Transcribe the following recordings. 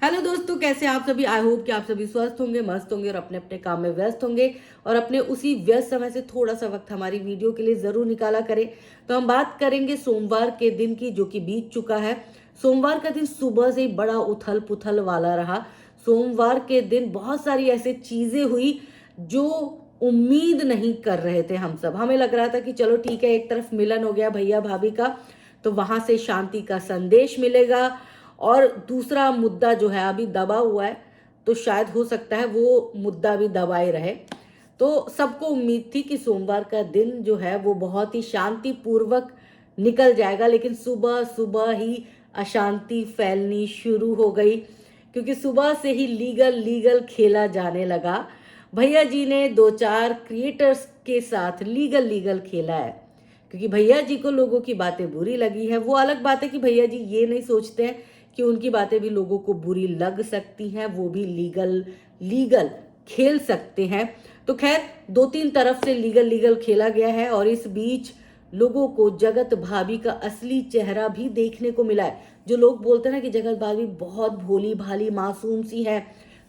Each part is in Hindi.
हेलो दोस्तों, कैसे हैं आप सभी। आई होप कि आप सभी स्वस्थ होंगे, मस्त होंगे और अपने अपने काम में व्यस्त होंगे और अपने उसी व्यस्त समय से थोड़ा सा वक्त हमारी वीडियो के लिए जरूर निकाला करें। तो हम बात करेंगे सोमवार के दिन की, जो कि बीत चुका है। सोमवार का दिन सुबह से ही बड़ा उथल पुथल वाला रहा। सोमवार के दिन बहुत सारी ऐसी चीजें हुई जो उम्मीद नहीं कर रहे थे हम सब। हमें लग रहा था कि चलो ठीक है, एक तरफ मिलन हो गया भैया भाभी का, तो वहां से शांति का संदेश मिलेगा, और दूसरा मुद्दा जो है अभी दबा हुआ है, तो शायद हो सकता है वो मुद्दा भी दबाए रहे। तो सबको उम्मीद थी कि सोमवार का दिन जो है वो बहुत ही शांतिपूर्वक निकल जाएगा, लेकिन सुबह सुबह ही अशांति फैलनी शुरू हो गई, क्योंकि सुबह से ही लीगल लीगल खेला जाने लगा। भैया जी ने दो चार क्रिएटर्स के साथ लीगल लीगल खेला है, क्योंकि भैया जी को लोगों की बातें बुरी लगी है। वो अलग बात है कि भैया जी ये नहीं सोचते हैं कि उनकी बातें भी लोगों को बुरी लग सकती हैं, वो भी लीगल लीगल खेल सकते हैं। तो खैर, दो तीन तरफ से लीगल लीगल खेला गया है, और इस बीच लोगों को जगत भाभी का असली चेहरा भी देखने को मिला है। जो लोग बोलते हैं ना कि जगत भाभी बहुत भोली भाली मासूम सी है,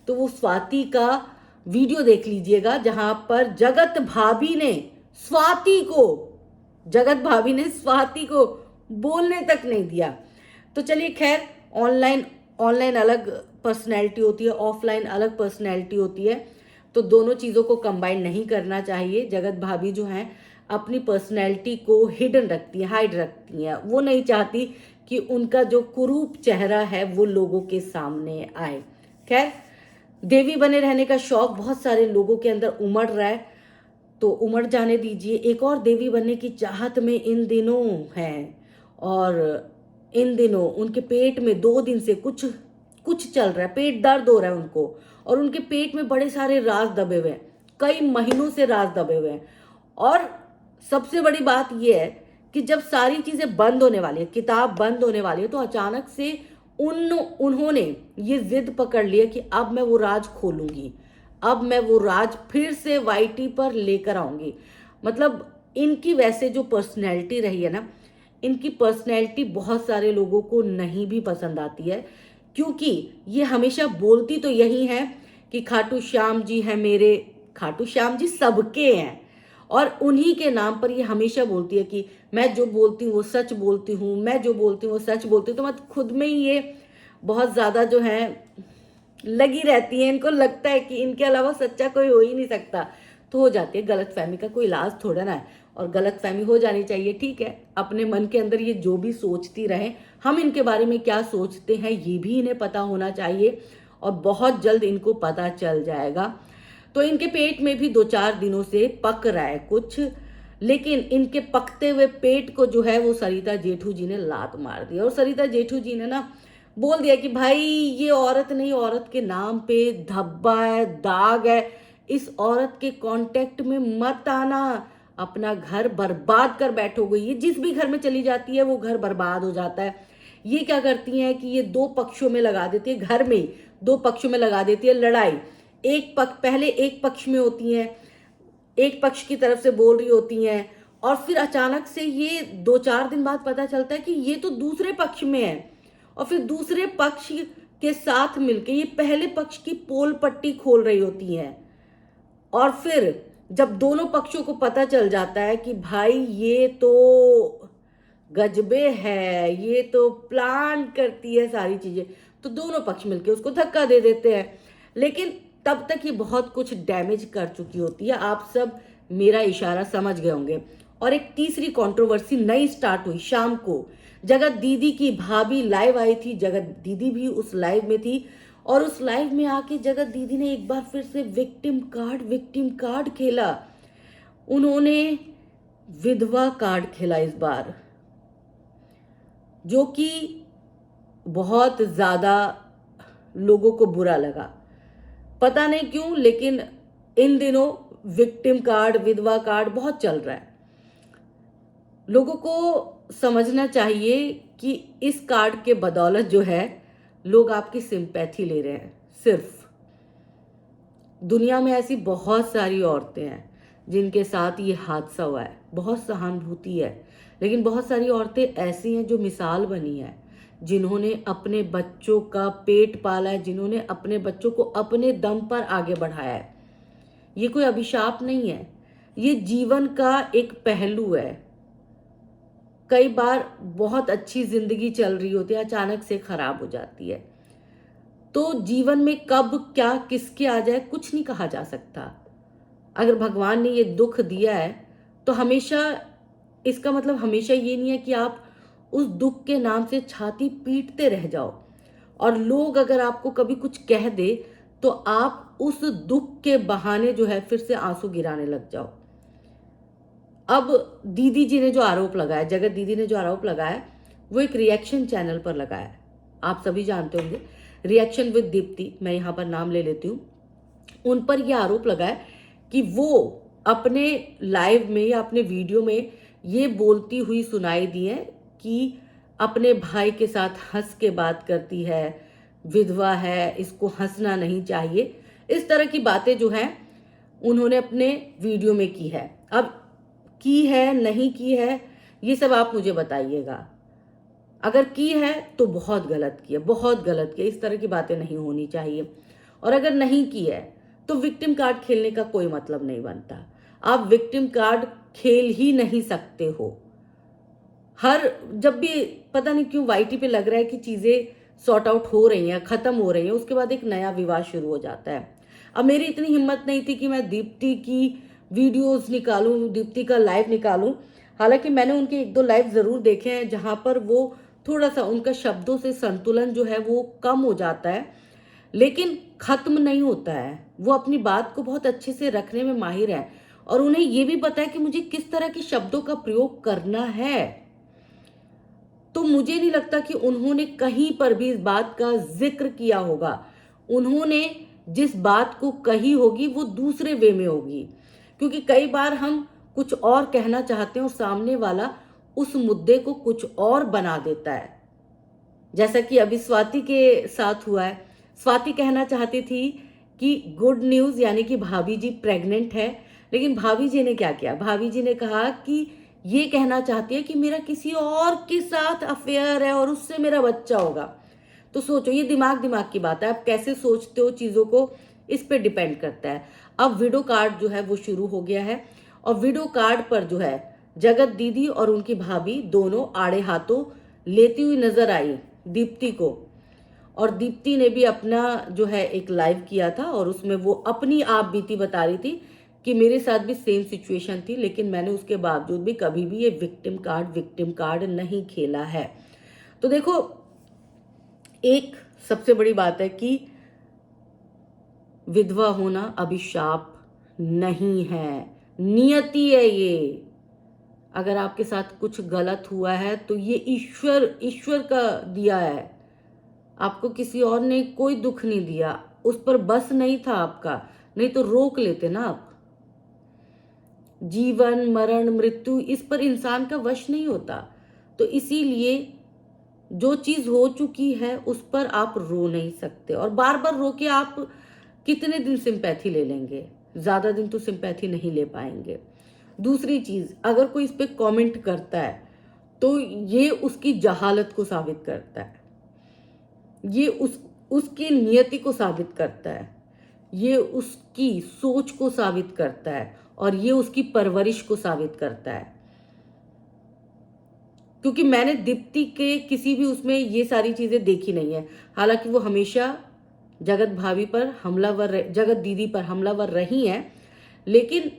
तो वो स्वाति का वीडियो देख लीजिएगा, जहां पर जगत भाभी ने स्वाति को बोलने तक नहीं दिया। तो चलिए खैर, ऑनलाइन ऑनलाइन अलग पर्सनैलिटी होती है, ऑफलाइन अलग पर्सनैलिटी होती है, तो दोनों चीज़ों को कंबाइन नहीं करना चाहिए। जगत भाभी जो हैं अपनी पर्सनैलिटी को हिडन रखती हैं, हाइड रखती हैं। वो नहीं चाहती कि उनका जो कुरूप चेहरा है वो लोगों के सामने आए। खैर, देवी बने रहने का शौक बहुत सारे लोगों के अंदर उमड़ रहा है, तो उमड़ जाने दीजिए। एक और देवी बनने की चाहत में इन दिनों है, और इन दिनों उनके पेट में 2 दिन से कुछ कुछ चल रहा है, पेट दर्द हो रहा है उनको, और उनके पेट में बड़े सारे राज दबे हुए हैं, कई महीनों से राज दबे हुए हैं। और सबसे बड़ी बात यह है कि जब सारी चीजें बंद होने वाली है, किताब बंद होने वाली है, तो अचानक से उन्होंने ये जिद पकड़ लिया कि अब मैं वो राज खोलूंगी, अब मैं वो राज फिर से वाईटी पर लेकर आऊंगी। मतलब इनकी वैसे जो पर्सनैलिटी रही है ना, इनकी पर्सनैलिटी बहुत सारे लोगों को नहीं भी पसंद आती है, क्योंकि ये हमेशा बोलती तो यही है कि खाटू श्याम जी हैं मेरे। खाटू श्याम जी सबके हैं, और उन्हीं के नाम पर ये हमेशा बोलती है कि मैं जो बोलती हूँ वो सच बोलती हूँ, मैं जो बोलती हूँ वो सच बोलती हूँ। तो मत खुद में ही ये बहुत ज़्यादा जो है लगी रहती है। इनको लगता है कि इनके अलावा सच्चा कोई हो ही नहीं सकता, तो हो जाती है गलतफहमी का कोई इलाज थोड़ा ना है, और गलतफहमी हो जानी चाहिए। ठीक है, अपने मन के अंदर ये जो भी सोचती रहे, हम इनके बारे में क्या सोचते हैं ये भी इन्हें पता होना चाहिए, और बहुत जल्द इनको पता चल जाएगा। तो इनके पेट में भी 2-4 दिनों से पक रहा है कुछ, लेकिन इनके पकते हुए पेट को जो है वो सरिता जेठू जी ने लात मार दी, और सरिता जेठू जी ने ना बोल दिया कि भाई ये औरत नहीं, औरत के नाम पे धब्बा है, दाग है, इस औरत के कांटेक्ट में मत आना, अपना घर बर्बाद कर बैठोगे। ये जिस भी घर में चली जाती है वो घर बर्बाद हो जाता है। ये क्या करती हैं कि ये दो पक्षों में लगा देती है, घर में दो पक्षों में लगा देती है लड़ाई। एक पक्ष पहले एक पक्ष में होती है, एक पक्ष की तरफ से बोल रही होती हैं, और फिर अचानक से ये 2-4 दिन बाद पता चलता है कि ये तो दूसरे पक्ष में है, और फिर दूसरे पक्ष के साथ मिलके ये पहले पक्ष की पोल पट्टी खोल रही होती हैं। और फिर जब दोनों पक्षों को पता चल जाता है कि भाई ये तो गजबे है, ये तो प्लान करती है सारी चीजें, तो दोनों पक्ष मिलके उसको धक्का दे देते हैं। लेकिन तब तक ये बहुत कुछ डैमेज कर चुकी होती है। आप सब मेरा इशारा समझ गए होंगे। और एक तीसरी कंट्रोवर्सी नई स्टार्ट हुई शाम को। जगत दीदी की भाभी लाइव आई थी, जगत दीदी भी उस लाइव में थी, और उस लाइव में आके जगत दीदी ने एक बार फिर से विक्टिम कार्ड खेला। उन्होंने विधवा कार्ड खेला इस बार, जो कि बहुत ज्यादा लोगों को बुरा लगा। पता नहीं क्यों, लेकिन इन दिनों विक्टिम कार्ड, विधवा कार्ड बहुत चल रहा है। लोगों को समझना चाहिए कि इस कार्ड के बदौलत जो है लोग आपकी सिंपैथी ले रहे हैं। सिर्फ दुनिया में ऐसी बहुत सारी औरतें हैं जिनके साथ ये हादसा हुआ है, बहुत सहानुभूति है, लेकिन बहुत सारी औरतें ऐसी हैं जो मिसाल बनी है जिन्होंने अपने बच्चों का पेट पाला है, जिन्होंने अपने बच्चों को अपने दम पर आगे बढ़ाया है। ये कोई अभिशाप नहीं है, ये जीवन का एक पहलू है। कई बार बहुत अच्छी जिंदगी चल रही होती है, अचानक से खराब हो जाती है। तो जीवन में कब क्या किसके आ जाए कुछ नहीं कहा जा सकता। अगर भगवान ने ये दुख दिया है तो हमेशा, इसका मतलब हमेशा ये नहीं है कि आप उस दुख के नाम से छाती पीटते रह जाओ, और लोग अगर आपको कभी कुछ कह दे तो आप उस दुख के बहाने जो है फिर से आंसू गिराने लग जाओ। अब दीदी जी ने जो आरोप लगाया, जगत दीदी ने जो आरोप लगाया, वो एक रिएक्शन चैनल पर लगाया। आप सभी जानते होंगे, रिएक्शन विद दीप्ति, मैं यहाँ पर नाम ले लेती हूँ। उन पर यह आरोप लगाया कि वो अपने लाइव में या अपने वीडियो में ये बोलती हुई सुनाई दी है कि अपने भाई के साथ हंस के बात करती है, विधवा है, इसको हंसना नहीं चाहिए। इस तरह की बातें जो हैं उन्होंने अपने वीडियो में की है। अब की है नहीं की है ये सब आप मुझे बताइएगा। अगर की है तो बहुत गलत की है, बहुत गलत की है। इस तरह की बातें नहीं होनी चाहिए। और अगर नहीं की है तो विक्टिम कार्ड खेलने का कोई मतलब नहीं बनता। आप विक्टिम कार्ड खेल ही नहीं सकते हो। जब भी पता नहीं क्यों वाईटी पे लग रहा है कि चीजें सॉर्ट आउट हो रही हैं, खत्म हो रही हैं, उसके बाद एक नया विवाद शुरू हो जाता है। अब मेरी इतनी हिम्मत नहीं थी कि मैं दीप्ति की वीडियोस निकालूं, दीप्ति का लाइव निकालूं। हालांकि मैंने उनके 1-2 लाइव जरूर देखे हैं जहां पर वो थोड़ा सा उनका शब्दों से संतुलन जो है वो कम हो जाता है, लेकिन खत्म नहीं होता है। वो अपनी बात को बहुत अच्छे से रखने में माहिर है और उन्हें ये भी पता है कि मुझे किस तरह के शब्दों का प्रयोग करना है। तो मुझे नहीं लगता कि उन्होंने कहीं पर भी इस बात का जिक्र किया होगा। उन्होंने जिस बात को कही होगी वो दूसरे वे में होगी, क्योंकि कई बार हम कुछ और कहना चाहते हैं और सामने वाला उस मुद्दे को कुछ और बना देता है। जैसा कि अभी स्वाति के साथ हुआ है। स्वाति कहना चाहती थी कि गुड न्यूज, यानी कि भाभी जी प्रेग्नेंट है, लेकिन भाभी जी ने क्या किया, भाभी जी ने कहा कि ये कहना चाहती है कि मेरा किसी और के साथ अफेयर है और उससे मेरा बच्चा होगा। तो सोचो, ये दिमाग की बात है। आप कैसे सोचते हो चीजों को, इस पे डिपेंड करता है। अब वीडियो कार्ड जो है वो शुरू हो गया है और वीडियो कार्ड पर जो है जगत दीदी और उनकी भाभी दोनों आड़े हाथों लेती हुई नजर आई दीप्ति को। और दीप्ति ने भी अपना जो है एक लाइव किया था और उसमें वो अपनी आप बीती बता रही थी कि मेरे साथ भी सेम सिचुएशन थी, लेकिन मैंने उसके बावजूद भी कभी भी ये विक्टिम कार्ड नहीं खेला है। तो देखो, एक सबसे बड़ी बात है कि विधवा होना अभिशाप नहीं है, नियति है ये। अगर आपके साथ कुछ गलत हुआ है तो ये ईश्वर का दिया है। आपको किसी और ने कोई दुख नहीं दिया, उस पर बस नहीं था आपका, नहीं तो रोक लेते ना आप। जीवन मरण मृत्यु इस पर इंसान का वश नहीं होता। तो इसीलिए जो चीज हो चुकी है उस पर आप रो नहीं सकते, और बार बार रो के आप कितने दिन सिंपैथी ले लेंगे, ज्यादा दिन तो सिंपैथी नहीं ले पाएंगे। दूसरी चीज, अगर कोई इस पे कमेंट करता है तो ये उसकी जहालत को साबित करता है, ये उसकी नियति को साबित करता है, ये उसकी सोच को साबित करता है और ये उसकी परवरिश को साबित करता है। क्योंकि मैंने दीप्ति के किसी भी उसमें ये सारी चीजें देखी नहीं है। हालांकि वो हमेशा जगत दीदी पर हमलावर रही हैं, लेकिन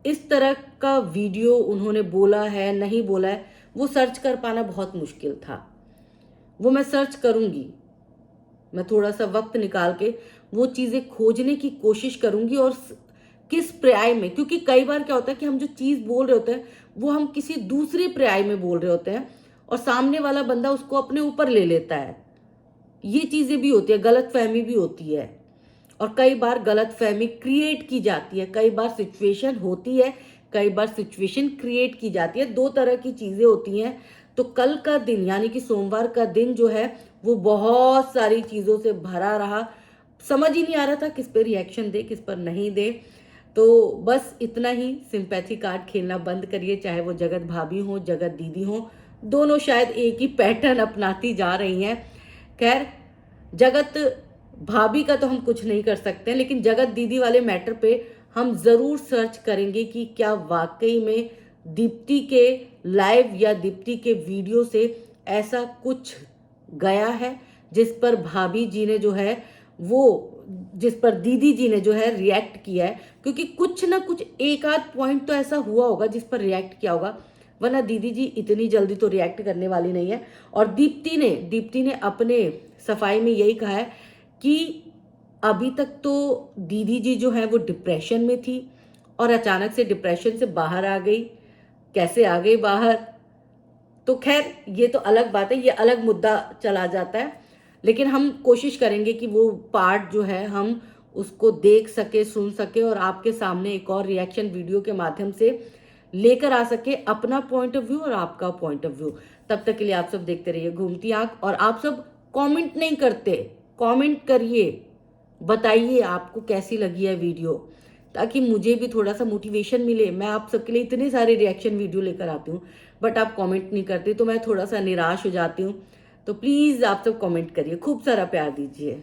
इस तरह का वीडियो उन्होंने बोला है नहीं बोला है वो सर्च कर पाना बहुत मुश्किल था। वो मैं सर्च करूंगी, मैं थोड़ा सा वक्त निकाल के वो चीजें खोजने की कोशिश करूंगी और किस पर्याय में, क्योंकि कई बार क्या होता है कि हम जो चीज बोल रहे होते हैं वो हम किसी दूसरे पर्याय में बोल रहे होते हैं और सामने वाला बंदा उसको अपने ऊपर ले लेता है। ये चीजें भी होती है, गलतफहमी भी होती है, और कई बार गलतफहमी क्रिएट की जाती है, कई बार सिचुएशन होती है, कई बार सिचुएशन क्रिएट की जाती है। 2 तरह की चीजें होती हैं। तो कल का दिन यानी कि सोमवार का दिन जो है वो बहुत सारी चीजों से भरा रहा। समझ ही नहीं आ रहा था किस पे रिएक्शन दे, किस पर नहीं दे। तो बस इतना ही, सिंपैथी कार्ड खेलना बंद करिए, चाहे वो जगत भाभी हो, जगत दीदी हो, दोनों शायद एक ही पैटर्न अपनाती जा रही हैं। खैर, जगत भाभी का तो हम कुछ नहीं कर सकते हैं, लेकिन जगत दीदी वाले मैटर पे हम ज़रूर सर्च करेंगे कि क्या वाकई में दीप्ति के लाइव या दीप्ति के वीडियो से ऐसा कुछ गया है जिस पर भाभी जी ने जो है वो, जिस पर दीदी जी ने जो है रिएक्ट किया है। क्योंकि कुछ ना कुछ एक आध पॉइंट तो ऐसा हुआ होगा जिस पर रिएक्ट किया होगा, वरना दीदी जी इतनी जल्दी तो रिएक्ट करने वाली नहीं है। और दीप्ति ने अपने सफाई में यही कहा है कि अभी तक तो दीदी जी जो है वो डिप्रेशन में थी और अचानक से डिप्रेशन से बाहर आ गई। कैसे आ गई बाहर, तो खैर ये तो अलग बात है, ये अलग मुद्दा चला जाता है। लेकिन हम कोशिश करेंगे कि वो पार्ट जो है हम उसको देख सके, सुन सके और आपके सामने एक और रिएक्शन वीडियो के माध्यम से लेकर आ सके अपना पॉइंट ऑफ व्यू और आपका पॉइंट ऑफ व्यू। तब तक के लिए आप सब देखते रहिए घूमती आंख। और आप सब कमेंट नहीं करते, कमेंट करिए, बताइए आपको कैसी लगी है वीडियो, ताकि मुझे भी थोड़ा सा मोटिवेशन मिले। मैं आप सबके लिए इतने सारे रिएक्शन वीडियो लेकर आती हूँ, बट आप कमेंट नहीं करते तो मैं थोड़ा सा निराश हो जाती हूँ। तो प्लीज़ आप सब कमेंट करिए, खूब सारा प्यार दीजिए।